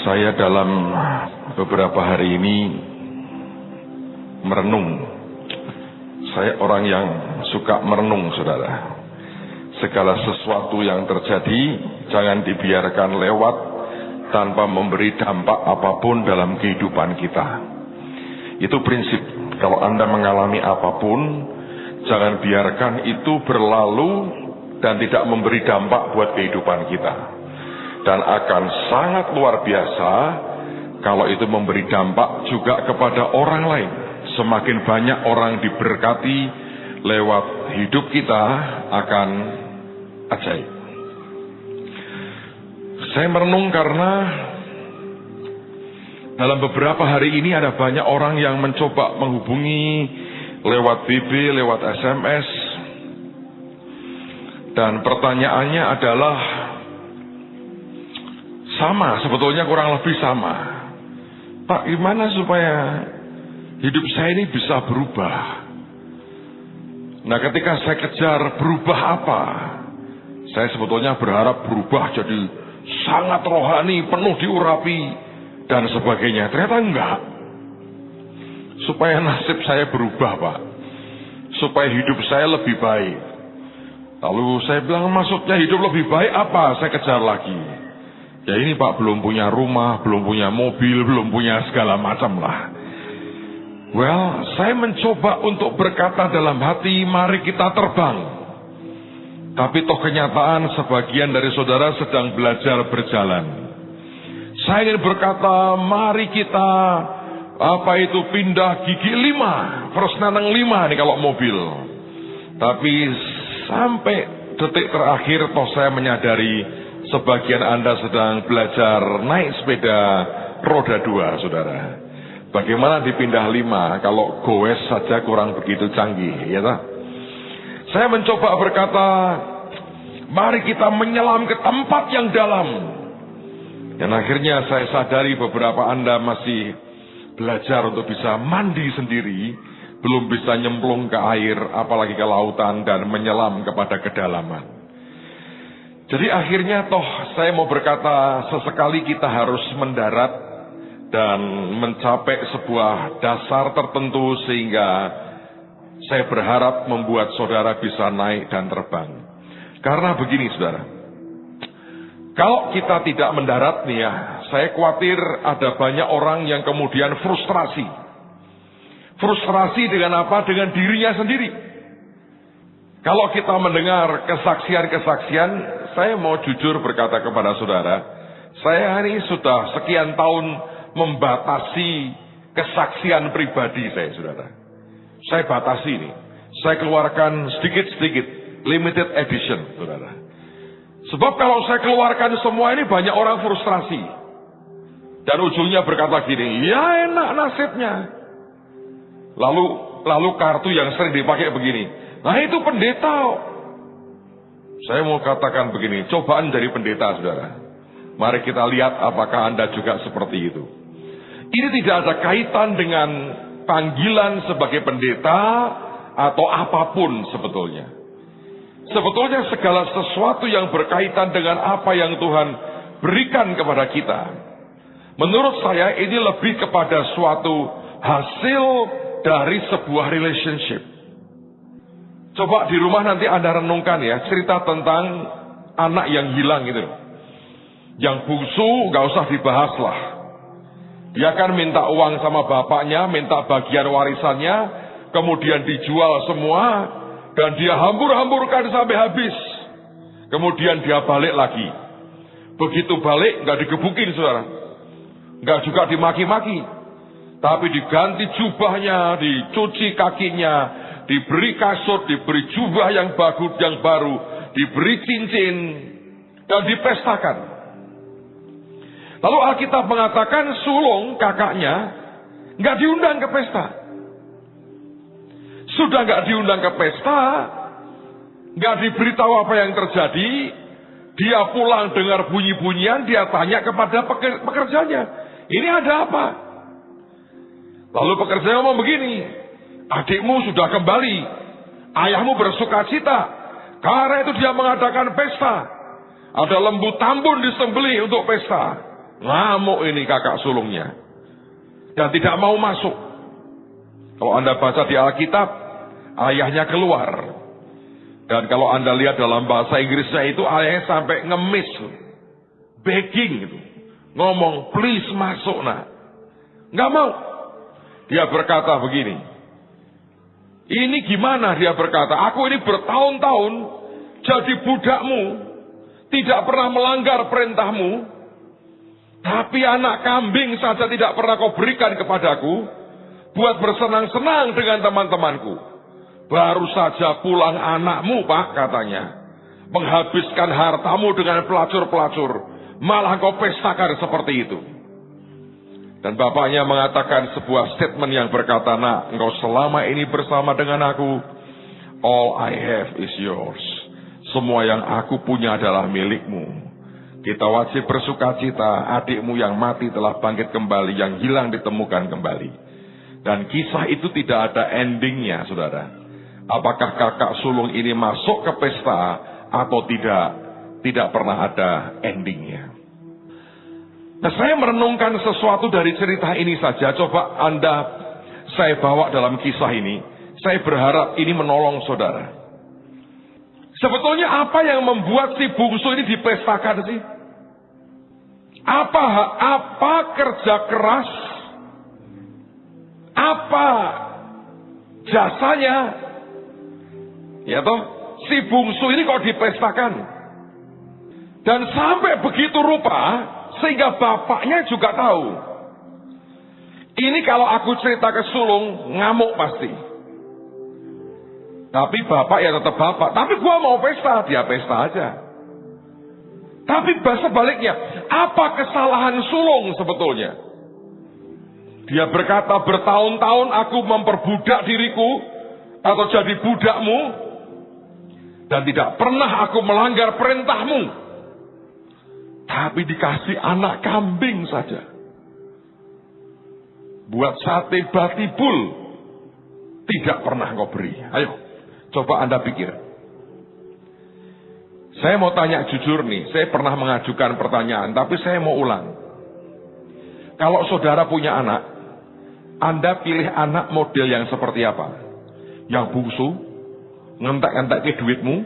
Saya dalam beberapa hari ini merenung. Saya orang yang suka merenung, saudara. Segala sesuatu yang terjadi jangan dibiarkan lewat tanpa memberi dampak apapun dalam kehidupan kita. Itu prinsip. Kalau Anda mengalami apapun, jangan biarkan itu berlalu dan tidak memberi dampak buat kehidupan kita. Dan akan sangat luar biasa kalau itu memberi dampak juga kepada orang lain. Semakin banyak orang diberkati lewat hidup kita akan ajaib. Saya merenung karena dalam beberapa hari ini ada banyak orang yang mencoba menghubungi lewat BB, lewat SMS. Dan pertanyaannya adalah sama, sebetulnya kurang lebih sama. Pak, gimana supaya hidup saya ini bisa berubah? Nah, ketika saya kejar berubah apa? Saya sebetulnya berharap berubah jadi sangat rohani, penuh diurapi, dan sebagainya. Ternyata enggak. Supaya nasib saya berubah, Pak. Supaya hidup saya lebih baik. Lalu saya bilang, maksudnya hidup lebih baik apa? Saya kejar lagi. Ya ini Pak, belum punya rumah, belum punya mobil, belum punya segala macam lah. Well, saya mencoba untuk berkata dalam hati, mari kita terbang. Tapi toh kenyataan sebagian dari saudara sedang belajar berjalan. Saya ingin berkata, mari kita pindah gigi 5, first nanang 5 nih kalau mobil. Tapi sampai detik terakhir toh saya menyadari sebagian Anda sedang belajar naik sepeda roda 2, saudara. Bagaimana dipindah 5 kalau goes saja kurang begitu canggih, ya tak? Saya mencoba berkata, mari kita menyelam ke tempat yang dalam. Dan akhirnya saya sadari beberapa Anda masih belajar untuk bisa mandi sendiri, belum bisa nyemplung ke air, apalagi ke lautan dan menyelam kepada kedalaman. Jadi akhirnya toh saya mau berkata, sesekali kita harus mendarat dan mencapai sebuah dasar tertentu sehingga saya berharap membuat saudara bisa naik dan terbang. Karena begini saudara, kalau kita tidak mendarat nih ya, saya khawatir ada banyak orang yang kemudian frustrasi. Frustrasi dengan apa? Dengan dirinya sendiri. Kalau kita mendengar kesaksian-kesaksian, saya mau jujur berkata kepada saudara, saya ini sudah sekian tahun membatasi kesaksian pribadi saya, saudara. Saya batasi ini. Saya keluarkan sedikit-sedikit, limited edition, saudara. Sebab kalau saya keluarkan semua ini banyak orang frustrasi. Dan ujungnya berkata gini, ya enak nasibnya. Lalu kartu yang sering dipakai begini, nah itu pendeta. Saya mau katakan begini, cobaan dari pendeta, saudara. Mari kita lihat apakah Anda juga seperti itu. Ini tidak ada kaitan dengan panggilan sebagai pendeta atau apapun sebetulnya. Sebetulnya segala sesuatu yang berkaitan dengan apa yang Tuhan berikan kepada kita, menurut saya ini lebih kepada suatu hasil dari sebuah relationship. Coba di rumah nanti Anda renungkan ya, cerita tentang anak yang hilang itu. Yang bungsu gak usah dibahas lah. Dia kan minta uang sama bapaknya, minta bagian warisannya, kemudian dijual semua, dan dia hambur-hamburkan sampai habis. Kemudian dia balik lagi. Begitu balik gak digebukin saudara, gak juga dimaki-maki, tapi diganti jubahnya, dicuci kakinya, diberi kasut, diberi jubah yang bagus, yang baru, diberi cincin, dan dipestakan. Lalu Alkitab mengatakan sulung kakaknya nggak diundang ke pesta. Sudah nggak diundang ke pesta, nggak diberitahu apa yang terjadi, dia pulang dengar bunyi-bunyian, dia tanya kepada pekerjanya, ini ada apa? Lalu pekerjanya ngomong begini, adikmu sudah kembali, ayahmu bersukacita, karena itu dia mengadakan pesta. Ada lembu tambun disembelih untuk pesta. Ngamuk ini kakak sulungnya. Dan tidak mau masuk. Kalau Anda baca di Alkitab, ayahnya keluar. Dan kalau Anda lihat dalam bahasa Inggrisnya itu, ayahnya sampai ngemis. Begging gitu. Ngomong, please masuk nak. Nggak mau. Dia berkata begini. Ini gimana dia berkata, aku ini bertahun-tahun jadi budakmu. Tidak pernah melanggar perintahmu. Tapi anak kambing saja tidak pernah kau berikan kepadaku. Buat bersenang-senang dengan teman-temanku. Baru saja pulang anakmu pak katanya. Menghabiskan hartamu dengan pelacur-pelacur. Malah kau pestakan seperti itu. Dan bapaknya mengatakan sebuah statement yang berkata, nak, engkau selama ini bersama dengan aku. All I have is yours. Semua yang aku punya adalah milikmu. Kita wajib bersuka cita, adikmu yang mati telah bangkit kembali, yang hilang ditemukan kembali. Dan kisah itu tidak ada endingnya, saudara. Apakah kakak sulung ini masuk ke pesta atau tidak? Tidak pernah ada endingnya. Nah, saya merenungkan sesuatu dari cerita ini saja. Coba saya bawa dalam kisah ini. Saya berharap ini menolong saudara. Sebetulnya apa yang membuat si bungsu ini dipestakan sih? Apa kerja keras? Apa jasanya? Ya toh, si bungsu ini kok dipestakan? Dan sampai begitu rupa, sehingga bapaknya juga tahu. Ini kalau aku cerita ke sulung, ngamuk pasti. Tapi bapak ya tetap bapak. Tapi gua mau pesta, dia pesta aja. Tapi sebaliknya, apa kesalahan sulung sebetulnya? Dia berkata, bertahun-tahun aku memperbudak diriku, atau jadi budakmu, dan tidak pernah aku melanggar perintahmu. Tapi dikasih anak kambing saja. Buat sate batibul, tidak pernah kau beri. Ayo, coba Anda pikir. Saya mau tanya jujur nih, saya pernah mengajukan pertanyaan, tapi saya mau ulang. Kalau saudara punya anak, Anda pilih anak model yang seperti apa? Yang bungsu, ngentek-ngentek ke duitmu,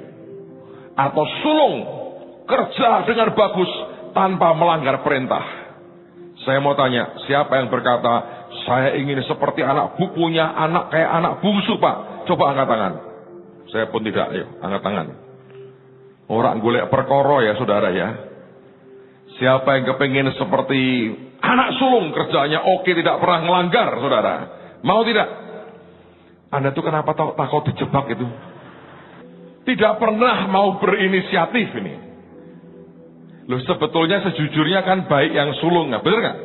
atau sulung, kerja dengan bagus, tanpa melanggar perintah? Saya mau tanya, siapa yang berkata, saya ingin seperti anak punya anak kayak anak bungsu pak? Coba angkat tangan. Saya pun tidak, ayo angkat tangan. Orang golek perkara ya saudara ya. Siapa yang kepingin seperti anak sulung, kerjanya oke, tidak pernah melanggar saudara? Mau tidak? Anda tuh kenapa takut dijebak itu? Tidak pernah mau berinisiatif ini. Loh sebetulnya sejujurnya kan baik yang sulung, nggak bener nggak?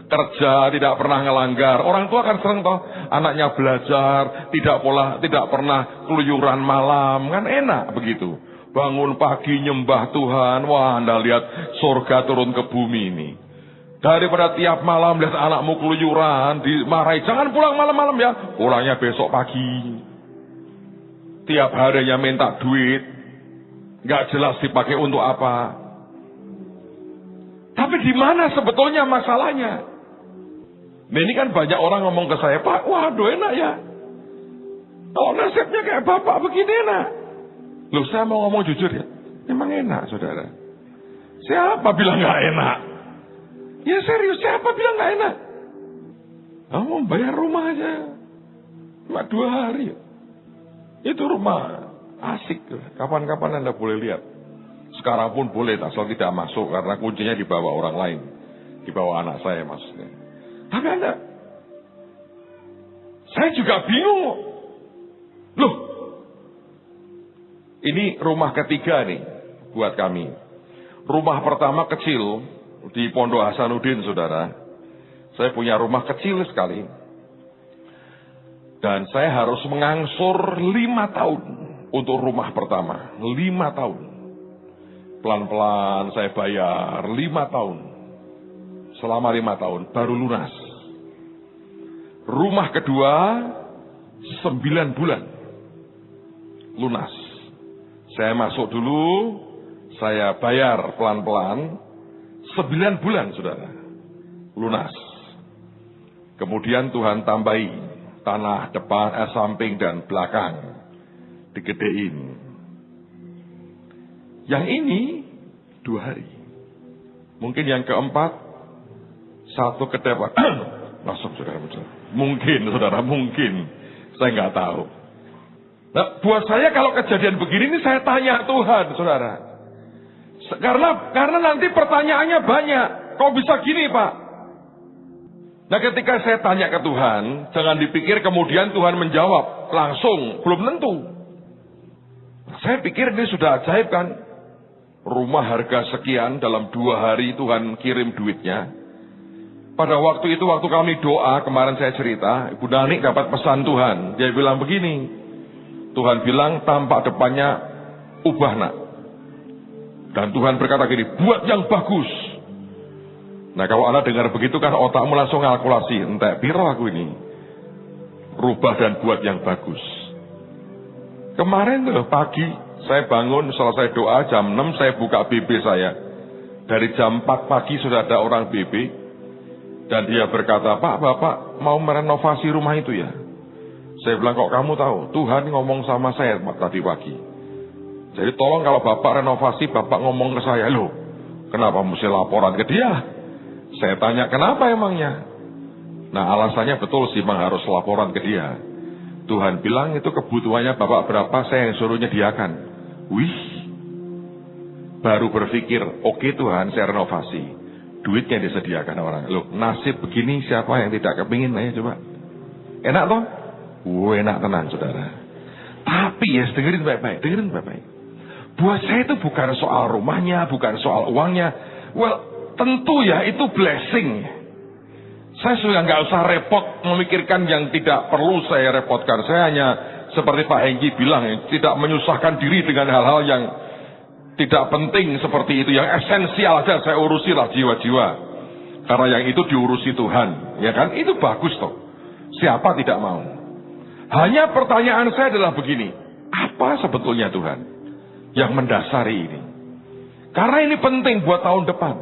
Kerja tidak pernah ngelanggar. Orang tua kan seneng toh, anaknya belajar, tidak pernah keluyuran malam, kan enak begitu. Bangun pagi nyembah Tuhan, wah Anda lihat surga turun ke bumi ini. Daripada tiap malam lihat anakmu keluyuran, dimarahi, jangan pulang malam-malam ya, pulangnya besok pagi. Tiap harinya minta duit, nggak jelas dipakai untuk apa. Tapi di mana sebetulnya masalahnya? Nah ini kan banyak orang ngomong ke saya, Pak, waduh enak ya. Kalau nasibnya kayak bapak begini enak. Loh saya mau ngomong jujur ya, memang enak saudara. Siapa bilang gak enak? Ya serius, siapa bilang gak enak? Kamu bayar rumah aja, cuma 2 hari. Itu rumah asik, kapan-kapan Anda boleh lihat. Sekarang pun boleh, asal tidak masuk karena kuncinya dibawa orang lain, dibawa anak saya maksudnya. Tapi Anda, saya juga bingung. Loh, ini rumah ketiga nih buat kami. Rumah pertama kecil di Pondok Hasanuddin, saudara. Saya punya rumah kecil sekali. Dan saya harus mengangsur 5 tahun untuk rumah pertama. 5 tahun. Pelan-pelan saya bayar 5 tahun. Selama 5 tahun baru lunas. Rumah kedua 9 bulan lunas. Saya masuk dulu, saya bayar pelan-pelan 9 bulan, saudara. Lunas. Kemudian Tuhan tambahi tanah depan, samping dan belakang. Digedein. Yang ini 2 hari. Mungkin yang keempat, 1 kedai. Masuk, saudara. Mungkin, saudara, mungkin. Saya nggak tahu. Nah, buat saya kalau kejadian begini ini saya tanya Tuhan, saudara. Karena nanti pertanyaannya banyak. Kok bisa gini, Pak? Nah, ketika saya tanya ke Tuhan, jangan dipikir kemudian Tuhan menjawab langsung, belum tentu. Saya pikir ini sudah ajaib kan? Rumah harga sekian, dalam 2 hari Tuhan kirim duitnya. Pada waktu itu, waktu kami doa, kemarin saya cerita, Ibu Nani dapat pesan Tuhan. Dia bilang begini, Tuhan bilang tampak depannya ubah nak. Dan Tuhan berkata gini, buat yang bagus. Nah, kalau Anda dengar begitu kan otakmu langsung kalkulasi, entek piro aku ini. Rubah dan buat yang bagus. Kemarin tuh pagi, saya bangun, selesai doa, jam 6 saya buka BB saya. Dari jam 4 pagi sudah ada orang BB. Dan dia berkata, Pak, Bapak mau merenovasi rumah itu ya? Saya bilang, kok kamu tahu? Tuhan ngomong sama saya tadi pagi. Jadi tolong kalau Bapak renovasi, Bapak ngomong ke saya, loh, kenapa mesti laporan ke dia? Saya tanya, kenapa emangnya? Nah, alasannya betul sih, memang harus laporan ke dia. Tuhan bilang itu kebutuhannya Bapak berapa, saya yang suruh nyediakan. Wih, baru berpikir, oke Tuhan, saya renovasi. Duitnya disediakan orang. Loh, nasib begini siapa yang tidak kepingin? Ayo coba. Enak toh? Enak tenang, saudara. Tapi ya, dengerin baik-baik, Buat saya itu bukan soal rumahnya, bukan soal uangnya. Well, tentu ya itu blessing. Saya sudah nggak usah repot memikirkan yang tidak perlu saya repotkan. Saya hanya seperti Pak Hengki bilang, tidak menyusahkan diri dengan hal-hal yang tidak penting seperti itu. Yang esensial aja saya urusilah jiwa-jiwa. Karena yang itu diurusi Tuhan. Ya kan? Itu bagus toh. Siapa tidak mau? Hanya pertanyaan saya adalah begini. Apa sebetulnya Tuhan yang mendasari ini? Karena ini penting buat tahun depan.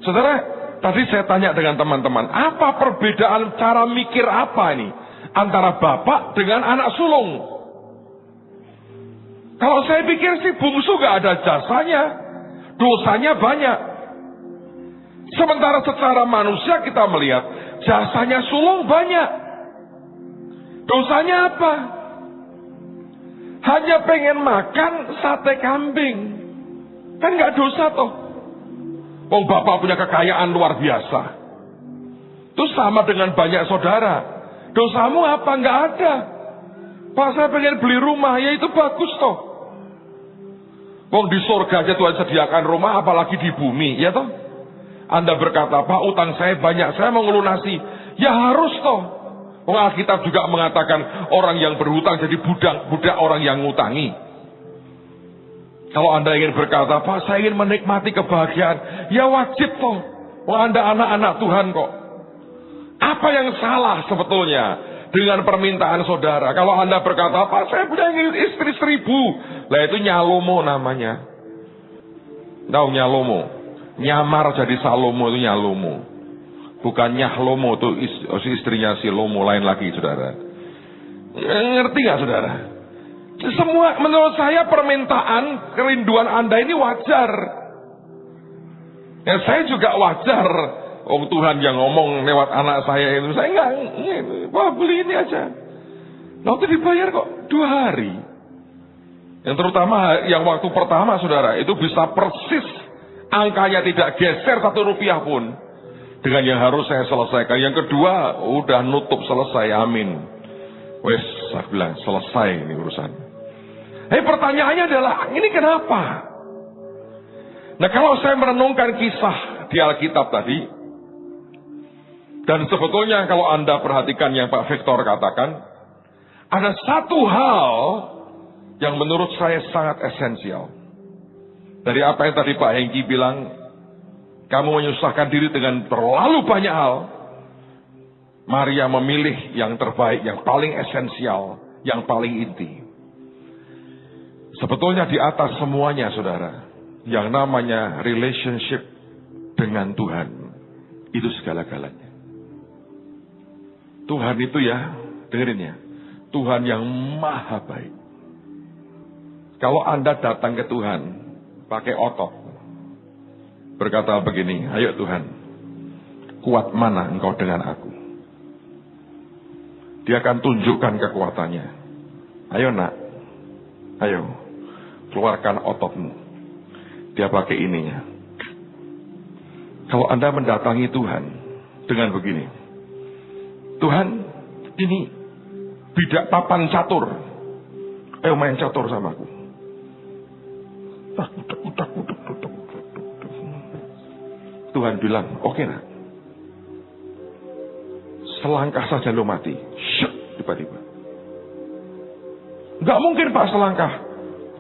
Saudara, tadi saya tanya dengan teman-teman, apa perbedaan cara mikir apa ini antara bapak dengan anak sulung? Kalau saya pikir sih bungsu gak ada jasanya, dosanya banyak. Sementara secara manusia kita melihat jasanya sulung banyak. Dosanya apa? Hanya pengen makan sate kambing. Kan gak dosa toh. Wong bapak punya kekayaan luar biasa. Itu sama dengan banyak saudara. Dosamu apa? Nggak ada. Pak, saya pengen beli rumah. Ya itu bagus toh. Wong di surga aja Tuhan sediakan rumah, apalagi di bumi. Ya toh. Anda berkata, Pak, utang saya banyak, saya mau ngelunasi. Ya harus toh. Wong Alkitab juga mengatakan orang yang berhutang jadi budak orang yang ngutangi. Kalau Anda ingin berkata, Pak, saya ingin menikmati kebahagiaan. Ya wajib toh. Wah, Anda anak-anak Tuhan kok. Apa yang salah sebetulnya dengan permintaan saudara? Kalau Anda berkata, Pak, saya punya istri 1000. Lah itu nyalomo namanya. Tahu nyalomo? Nyamar jadi Salomo itu nyalomo. Bukan nyahlomo itu istrinya si Lomo, lain lagi, saudara. Ngerti nggak, saudara? Semua menurut saya permintaan kerinduan Anda ini wajar. Ya saya juga wajar. Oh Tuhan yang ngomong lewat anak saya itu. Saya enggak, wah beli ini aja. Nanti dibayar kok 2 hari. Yang terutama yang waktu pertama saudara, itu bisa persis. Angkanya tidak geser 1 rupiah pun. Dengan yang harus saya selesaikan. Yang kedua, udah nutup selesai, amin. Wes, saya bilang selesai ini urusan. Pertanyaannya adalah, ini kenapa? Nah kalau saya merenungkan kisah di Alkitab tadi, dan sebetulnya kalau Anda perhatikan yang Pak Victor katakan, ada satu hal yang menurut saya sangat esensial. Dari apa yang tadi Pak Hengki bilang, kamu menyusahkan diri dengan terlalu banyak hal. Maria memilih yang terbaik, yang paling esensial, yang paling inti. Sebetulnya di atas semuanya, saudara, yang namanya relationship dengan Tuhan itu segala-galanya. Tuhan itu ya, dengerin ya, Tuhan yang maha baik. Kalau Anda datang ke Tuhan pakai otot, berkata begini, ayo Tuhan, kuat mana engkau dengan aku? Dia akan tunjukkan kekuatannya. Ayo nak, ayo, keluarkan ototmu. Dia pakai ininya. Kalau Anda mendatangi Tuhan dengan begini, Tuhan, ini bidak papan catur. Ayo main catur sama aku. Tuhan bilang, oke nak. Selangkah saja lo mati. Syuk, tiba-tiba. Gak mungkin Pak selangkah.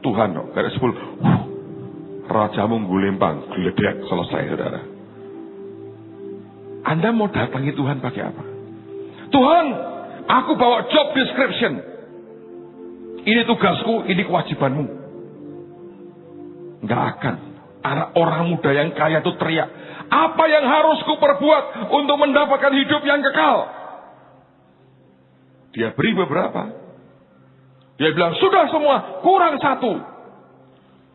Tuhan, dari 10. Rajamu gulimpang, geledek, selesai saudara. Anda mau datangi Tuhan pakai apa? Tuhan, aku bawa job description. Ini tugasku, ini kewajibanmu. Nggak akan. Orang muda yang kaya itu teriak, apa yang harus ku perbuat untuk mendapatkan hidup yang kekal? Dia beri beberapa. Dia bilang, sudah semua, kurang satu.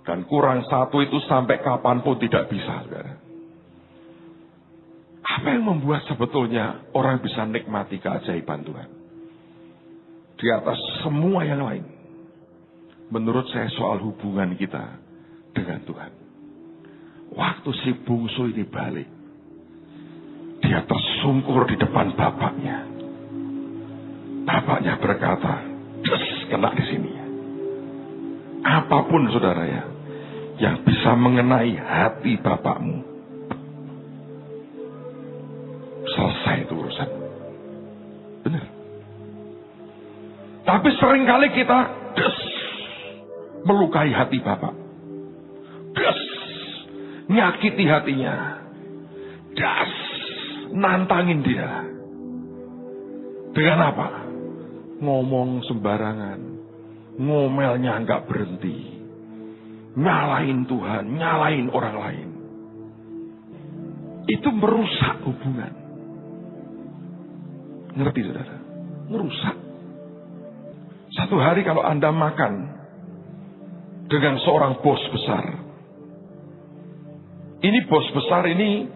Dan kurang satu itu sampai kapanpun tidak bisa, saudara. Apa yang membuat sebetulnya orang bisa nikmati keajaiban Tuhan? Di atas semua yang lain. Menurut saya soal hubungan kita dengan Tuhan. Waktu si bungsu ini balik. Dia tersungkur di depan bapaknya. Bapaknya berkata, "Des, kena di sini ya." Apapun saudara ya, yang bisa mengenai hati bapakmu, selesai itu urusan. Benar. Tapi seringkali kita melukai hati bapak. Nyakiti hatinya. Nantangin dia. Dengan apa? Ngomong sembarangan. Ngomelnya nggak berhenti. Nyalain Tuhan, nyalain orang lain. Itu merusak hubungan. Ngerti saudara? Merusak. Satu hari kalau Anda makan dengan seorang bos besar. Ini bos besar ini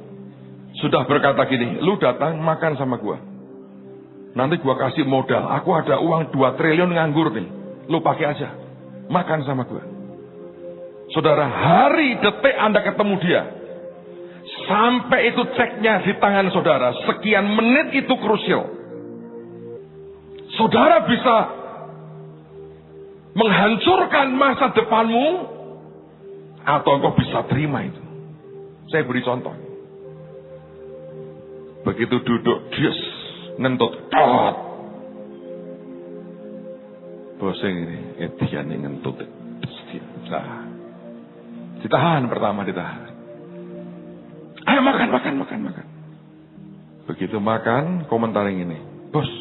sudah berkata gini, lu datang makan sama gua. Nanti gua kasih modal. Aku ada uang 2 triliun nganggur nih. Lu pakai aja. Makan sama gua. Saudara, hari detik Anda ketemu dia. Sampai itu ceknya di tangan saudara. Sekian menit itu krusial. Saudara bisa menghancurkan masa depanmu. Atau engkau bisa terima itu. Saya beri contoh. Begitu duduk, ngentut, tot. Boseng ini, Edian ini ngentut. Ditahan pertama, ditahan. Ayo makan. Begitu makan, komentar yang ini. Bos,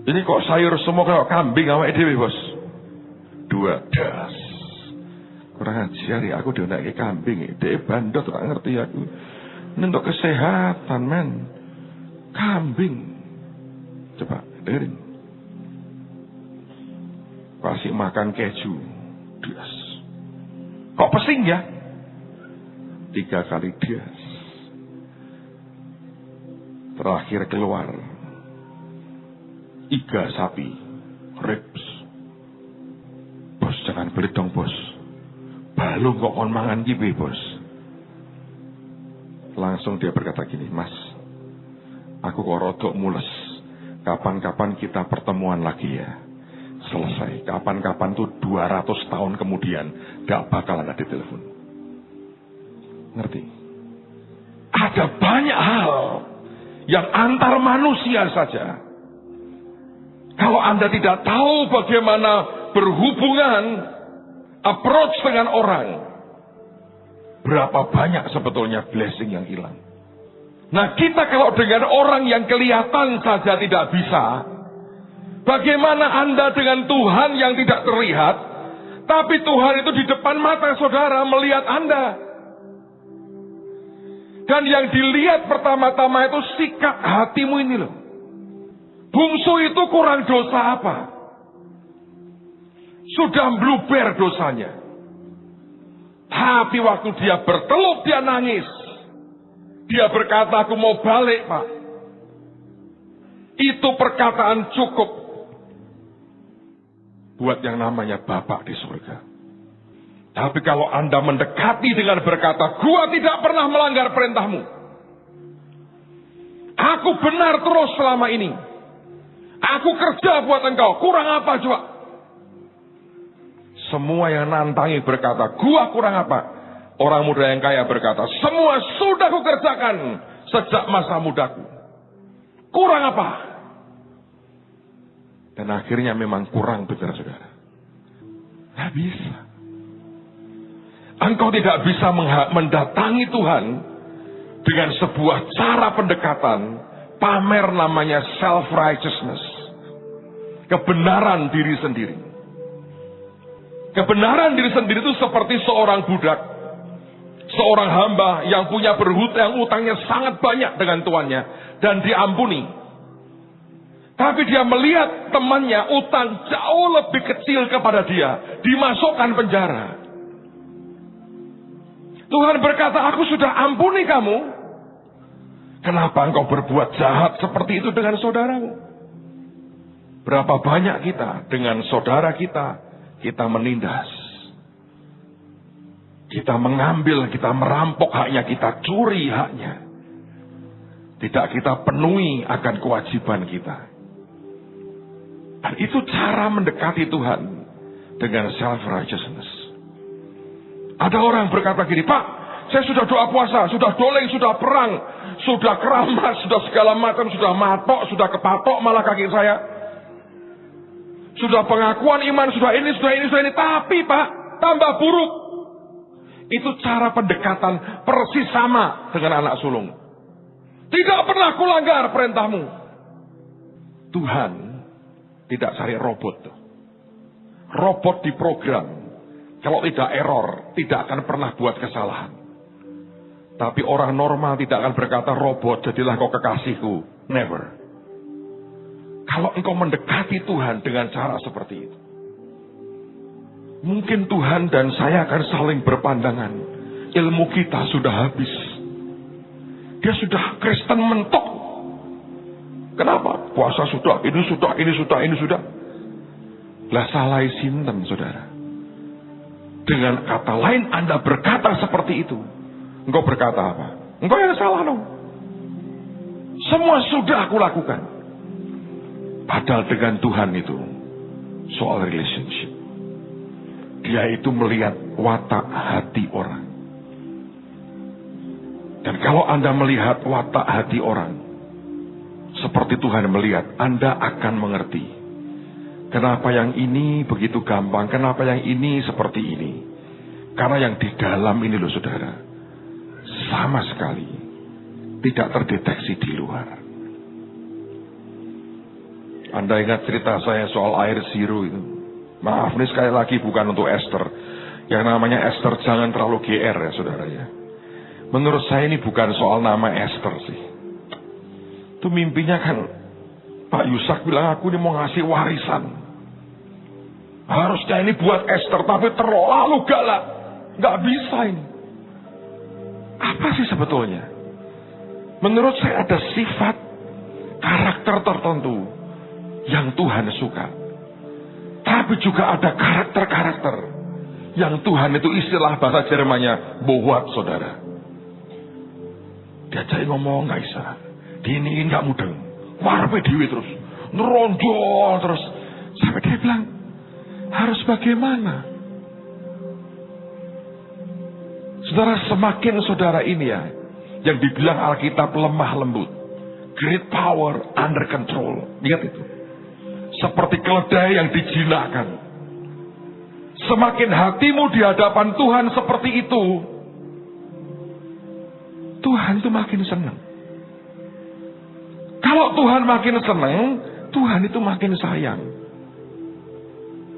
ini kok sayur semua kayak kambing awake dhewe, Bos. 2 das. Kurang ajar ya, aku udah naik kambing. Dia bandot, tak ngerti aku. Ini untuk kesehatan, men. Kambing. Coba, dengerin. Kasih makan keju. Dias. Kok pesing ya? 3 kali dias. Terakhir keluar. Iga sapi. Ribs. Bos, jangan belit dong, Bos. Balung kok kon mangan kiwe, Bos. Langsung dia berkata gini, Mas, aku kok rodok mules. Kapan-kapan kita pertemuan lagi ya. Selesai. Kapan-kapan tuh 200 tahun kemudian gak bakalan ada telepon. Ngerti? Ada banyak hal yang antar manusia saja. Kalau Anda tidak tahu bagaimana berhubungan, approach dengan orang, berapa banyak sebetulnya blessing yang hilang. Nah, kita kalau dengan orang yang kelihatan saja tidak bisa, bagaimana Anda dengan Tuhan yang tidak terlihat, tapi Tuhan itu di depan mata saudara melihat Anda. Dan yang dilihat pertama-tama itu sikap hatimu ini loh. Bungsu itu kurang dosa apa? Sudah bluber dosanya. Tapi waktu dia bertelut, dia nangis. Dia berkata, aku mau balik, Pak. Itu perkataan cukup buat yang namanya Bapak di surga. Tapi kalau Anda mendekati dengan berkata, gua tidak pernah melanggar perintahmu. Aku benar terus selama ini. Aku kerja buat engkau. Kurang apa coba? Semua yang nantangi berkata, gua kurang apa? Orang muda yang kaya berkata, semua sudah kukerjakan sejak masa mudaku. Kurang apa? Dan akhirnya memang kurang, betul saudara. Tidak bisa. Engkau tidak bisa mendatangi Tuhan dengan sebuah cara pendekatan pamer namanya self-righteousness. Kebenaran diri sendiri. Kebenaran diri sendiri itu seperti seorang budak. Seorang hamba yang punya berhutang, utangnya sangat banyak dengan tuannya. Dan diampuni. Tapi dia melihat temannya utang jauh lebih kecil kepada dia. Dimasukkan penjara. Tuhan berkata, aku sudah ampuni kamu. Kenapa engkau berbuat jahat seperti itu dengan saudaramu? Berapa banyak kita dengan saudara kita menindas. Kita mengambil, kita merampok haknya, kita curi haknya. Tidak kita penuhi akan kewajiban kita. Dan itu cara mendekati Tuhan dengan self-righteousness. Ada orang berkata gini, Pak, saya sudah doa puasa, sudah doleng, sudah perang, sudah keramat, sudah segala macam, sudah matok, sudah kepatok malah kaki saya. Sudah pengakuan iman, sudah ini. Tapi Pak, tambah buruk. Itu cara pendekatan persis sama dengan anak sulung. Tidak pernah kulanggar perintahmu. Tuhan tidak cari robot. Robot diprogram. Kalau tidak error, tidak akan pernah buat kesalahan. Tapi orang normal tidak akan berkata, robot, jadilah kau kekasihku. Never. Kalau engkau mendekati Tuhan dengan cara seperti itu, mungkin Tuhan dan saya akan saling berpandangan. Ilmu kita sudah habis. Dia sudah Kristen mentok. Kenapa? Puasa sudah, ini sudah. Lah salah sinten, saudara. Dengan kata lain Anda berkata seperti itu. Engkau berkata apa? Engkau yang salah dong. Semua sudah aku lakukan. Padahal dengan Tuhan itu soal relationship. Dia itu melihat watak hati orang. Dan kalau Anda melihat watak hati orang seperti Tuhan melihat, Anda akan mengerti. Kenapa yang ini begitu gampang, kenapa yang ini seperti ini. Karena yang di dalam ini loh saudara, sama sekali tidak terdeteksi di luar. Anda ingat cerita saya soal air siru itu? Maaf, ini sekali lagi bukan untuk Esther. Yang namanya Esther jangan terlalu GR ya saudara ya. Menurut saya ini bukan soal nama Esther sih. Itu mimpinya kan Pak Yusak bilang aku ini mau ngasih warisan. Harusnya ini buat Esther tapi terlalu galak. Gak bisa ini. Apa sih sebetulnya? Menurut saya ada sifat karakter tertentu yang Tuhan suka. Tapi juga ada karakter-karakter yang Tuhan itu istilah bahasa Jermannya bohwat saudara. Diajak ngomong gak bisa. Diiniin gak mudeng. Warpe dewi terus. Neronjol terus. Sampai dia bilang, harus bagaimana? Saudara, semakin saudara ini ya, yang dibilang Alkitab lemah lembut. Great power under control. Ingat itu. Seperti keledai yang dijinakkan. Semakin hatimu di hadapan Tuhan seperti itu, Tuhan itu makin senang. Kalau Tuhan makin senang, Tuhan itu makin sayang.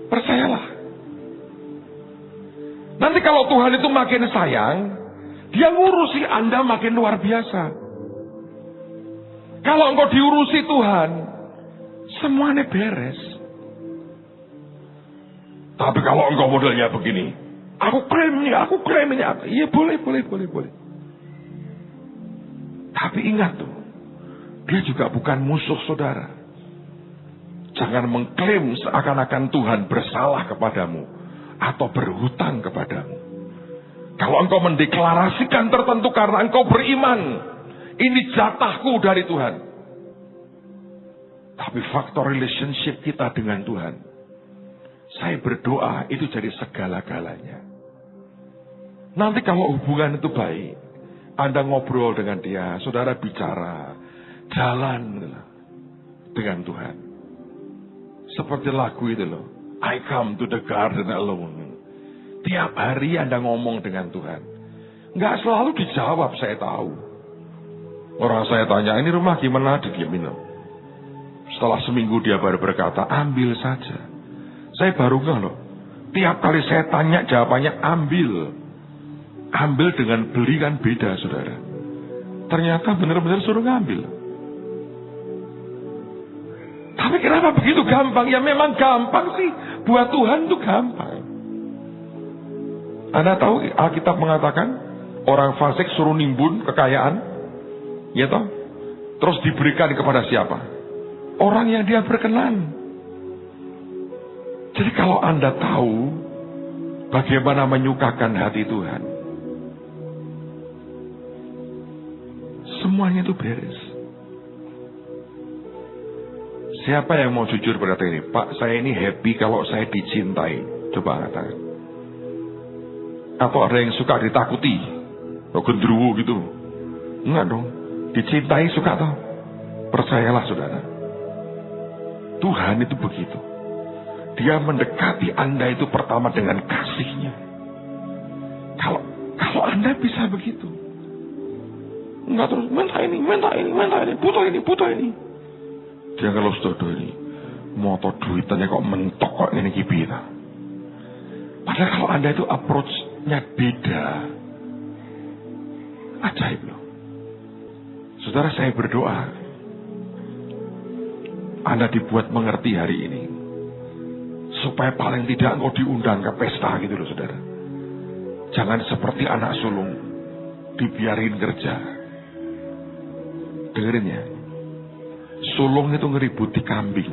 Percayalah. Nanti kalau Tuhan itu makin sayang, Dia ngurusi Anda makin luar biasa. Kalau engkau diurusi Tuhan, semuanya beres. Tapi kalau engkau modelnya begini, aku klaim ini. Iya boleh. Tapi ingat tuh, dia juga bukan musuh saudara. Jangan mengklaim seakan-akan Tuhan bersalah kepadamu atau berhutang kepadamu. Kalau engkau mendeklarasikan tertentu karena engkau beriman, ini jatahku dari Tuhan. Tapi faktor relationship kita dengan Tuhan, saya berdoa itu jadi segala-galanya. Nanti kalau hubungan itu baik, Anda ngobrol dengan dia, saudara bicara, jalan dengan Tuhan. Seperti lagu itu loh, I come to the garden alone. Tiap hari Anda ngomong dengan Tuhan. Nggak selalu dijawab, saya tahu. Orang saya tanya, ini rumah gimana? Didiamin loh. Setelah seminggu dia baru berkata, ambil saja. Saya baru nggak loh. Tiap kali saya tanya jawabannya ambil. Ambil dengan beli kan beda, saudara. Ternyata benar-benar suruh ngambil. Tapi kenapa begitu gampang? Ya memang gampang sih. Buat Tuhan itu gampang. Anda tahu Alkitab mengatakan orang fasik suruh nimbun kekayaan, ya toh? Terus diberikan kepada siapa? Orang yang dia berkenan. Jadi kalau Anda tahu bagaimana menyukakan hati Tuhan, semuanya itu beres. Siapa yang mau jujur pada ini? Pak, saya ini happy kalau saya dicintai. Coba katakan. Atau ada yang suka ditakuti? Atau gendruwo gitu? Enggak dong. Dicintai suka toh? Percayalah saudara. Tuhan itu begitu. Dia mendekati Anda itu pertama dengan kasihnya. Kalau Anda bisa begitu. Enggak terus, minta ini, butuh ini. Dia kalau sudah ini, motor duitannya kok mentok kok ini kibita. Padahal kalau Anda itu approach-nya beda. Ajaib loh. Saudara, saya berdoa Anda dibuat mengerti hari ini. Supaya paling tidak engkau diundang ke pesta gitu loh saudara. Jangan seperti anak sulung. Dibiarin kerja. Dengerin ya. Sulung itu ngeributi kambing.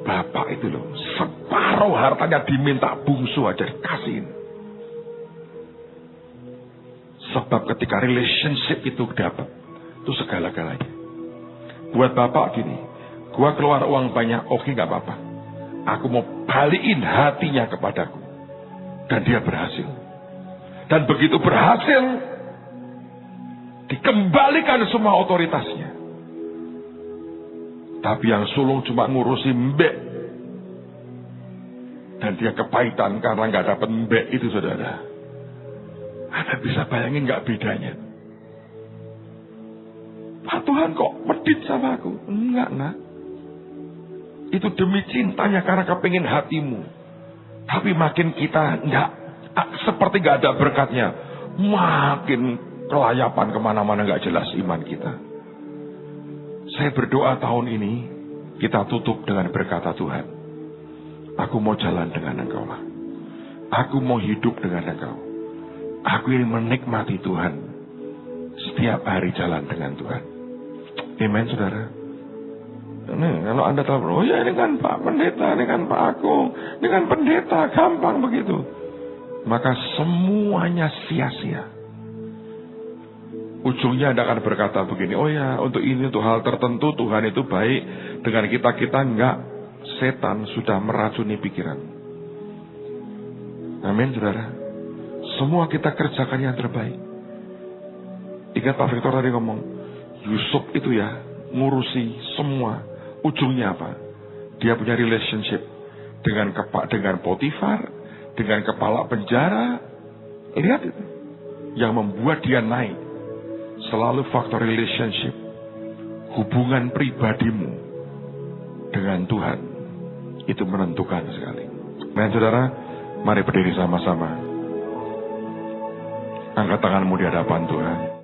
Bapak itu loh, separuh hartanya diminta bungsu aja dikasihin. Sebab ketika relationship itu dapat, itu segala-galanya. Buat bapak gini, gua keluar uang banyak, oke gak apa-apa. Aku mau balikin hatinya kepadaku. Dan dia berhasil. Dan begitu berhasil, dikembalikan semua otoritasnya. Tapi yang sulung cuma ngurusi mbek. Dan dia kepahitan karena gak dapat mbek itu saudara. Anda bisa bayangin gak bedanya? Pak Tuhan kok medit sama aku? Enggak nak. Itu demi cintanya karena kepingin hatimu. Tapi makin kita enggak, seperti gak ada berkatnya. Makin kelayapan kemana-mana gak jelas iman kita. Saya berdoa tahun ini kita tutup dengan berkata Tuhan, aku mau jalan dengan Engkau lah. Aku mau hidup dengan Engkau. Aku ingin menikmati Tuhan. Setiap hari jalan dengan Tuhan. Amen saudara. Ini kalau Anda tahu, oh ya ini kan Pak Pendeta, ini kan Pak Agung, ini kan pendeta, gampang begitu. Maka semuanya sia-sia. Ujungnya Anda akan berkata begini, oh ya untuk ini, untuk hal tertentu Tuhan itu baik. Dengan kita enggak, setan sudah meracuni pikiran. Amin saudara. Semua kita kerjakan yang terbaik. Ingat Pak Victor tadi ngomong, Yusuf itu ya ngurusi semua. Ujungnya apa? Dia punya relationship dengan Potifar, dengan kepala penjara. Lihat itu. Yang membuat dia naik. Selalu faktor relationship. Hubungan pribadimu dengan Tuhan. Itu menentukan sekali. Nah saudara, mari berdiri sama-sama. Angkat tanganmu di hadapan Tuhan.